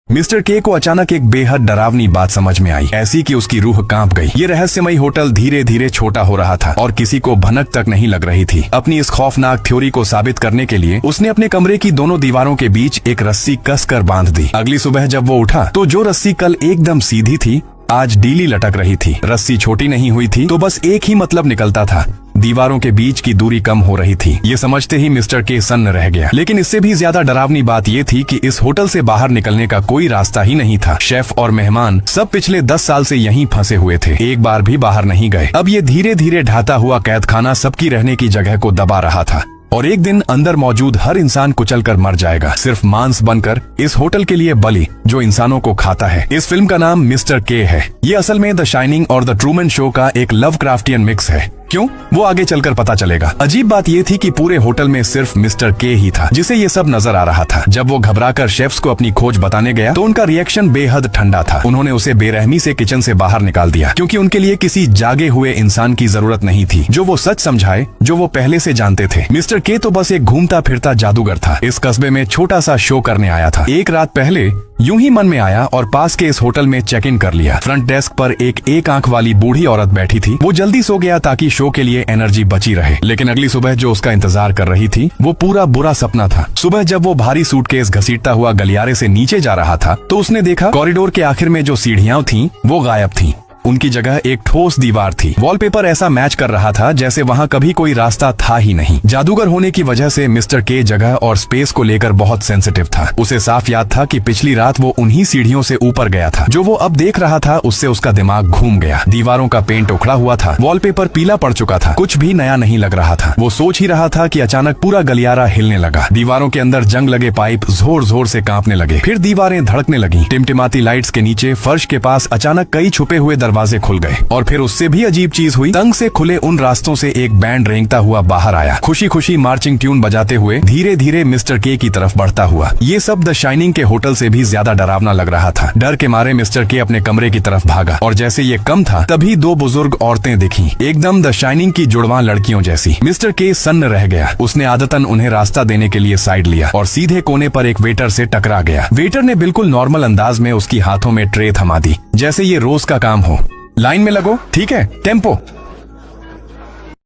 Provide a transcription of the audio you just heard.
Mister के को अचानक एक बेहद डरावनी बात समझ में आई, ऐसी कि उसकी रूह कांप गई। ये रहस्यमयी होटल धीरे धीरे छोटा हो रहा था और किसी को भनक तक नहीं लग रही थी। अपनी इस खौफनाक थ्योरी को साबित करने के लिए उसने अपने कमरे की दोनों दीवारों के बीच एक रस्सी कसकर बांध दी। अगली सुबह जब वो उठा तो जो रस्सी कल एकदम सीधी थी आज ढीली लटक रही थी। रस्सी छोटी नहीं हुई थी तो बस एक ही मतलब निकलता था, दीवारों के बीच की दूरी कम हो रही थी। ये समझते ही मिस्टर के सन्न रह गया। लेकिन इससे भी ज्यादा डरावनी बात ये थी कि इस होटल से बाहर निकलने का कोई रास्ता ही नहीं था। शेफ और मेहमान सब पिछले 10 साल से यहीं फंसे हुए थे, एक बार भी बाहर नहीं गए। अब ये धीरे धीरे ढहता हुआ कैदखाना सबकी रहने की जगह को दबा रहा था और एक दिन अंदर मौजूद हर इंसान कुचलकर मर जाएगा, सिर्फ मांस बनकर इस होटल के लिए बलि जो इंसानों को खाता है। इस फिल्म का नाम मिस्टर के है। ये असल में द शाइनिंग और द ट्रूमन शो का एक लवक्राफ्टियन मिक्स है। क्यों, वो आगे चलकर पता चलेगा। अजीब बात ये थी कि पूरे होटल में सिर्फ मिस्टर के ही था जिसे ये सब नजर आ रहा था। जब वो घबराकर शेफ्स को अपनी खोज बताने गया तो उनका रिएक्शन बेहद ठंडा था। उन्होंने उसे बेरहमी से किचन से बाहर निकाल दिया क्योंकि उनके लिए किसी जागे हुए इंसान की जरूरत नहीं थी जो वो सच समझाए जो वो पहले से जानते थे। मिस्टर के तो बस एक घूमता फिरता जादूगर था। इस कस्बे में छोटा सा शो करने आया था। एक रात पहले यूं ही मन में आया और पास के इस होटल में चेक इन कर लिया। फ्रंट डेस्क पर एक आंख वाली बूढ़ी औरत बैठी थी। वो जल्दी सो गया ताकि शो के लिए एनर्जी बची रहे। लेकिन अगली सुबह जो उसका इंतजार कर रही थी वो पूरा बुरा सपना था। सुबह जब वो भारी सूटकेस घसीटता हुआ गलियारे से नीचे जा रहा था तो उसने देखा कॉरिडोर के आखिर में जो सीढ़ियां थीं वो गायब थीं। उनकी जगह एक ठोस दीवार थी। वॉलपेपर ऐसा मैच कर रहा था जैसे वहाँ कभी कोई रास्ता था ही नहीं। जादूगर होने की वजह से मिस्टर के जगह और स्पेस को लेकर बहुत सेंसिटिव था। उसे साफ याद था कि पिछली रात वो उन्हीं सीढ़ियों से ऊपर गया था। जो वो अब देख रहा था उससे उसका दिमाग घूम गया। दीवारों का पेंट उखड़ा हुआ था, वॉलपेपर पीला पड़ चुका था, कुछ भी नया नहीं लग रहा था। वो सोच ही रहा था कि अचानक पूरा गलियारा हिलने लगा। दीवारों के अंदर जंग लगे पाइप जोर जोर से कांपने लगे। फिर दीवारें धड़कने लगी। टिमटिमाती लाइट्स के नीचे फर्श के पास अचानक कई छुपे हुए दरवाजे खुल गए। और फिर उससे भी अजीब चीज हुई। तंग से खुले उन रास्तों से एक बैंड रेंगता हुआ बाहर आया, खुशी खुशी मार्चिंग ट्यून बजाते हुए धीरे धीरे मिस्टर के की तरफ बढ़ता हुआ। ये सब द शाइनिंग के होटल से भी ज्यादा डरावना लग रहा था। डर के मारे मिस्टर के अपने कमरे की तरफ भागा और जैसे ये कम था तभी 2 बुजुर्ग औरतें दिखी, एकदम द शाइनिंग की जुड़वा लड़कियों जैसी। मिस्टर के सन्न रह गया। उसने आदतन उन्हें रास्ता देने के लिए साइड लिया और सीधे कोने पर एक वेटर से टकरा गया। वेटर ने बिल्कुल नॉर्मल अंदाज में उसकी हाथों में ट्रे थमा दी, जैसे ये रोज का काम हो। लाइन में लगो, ठीक है, टेम्पो।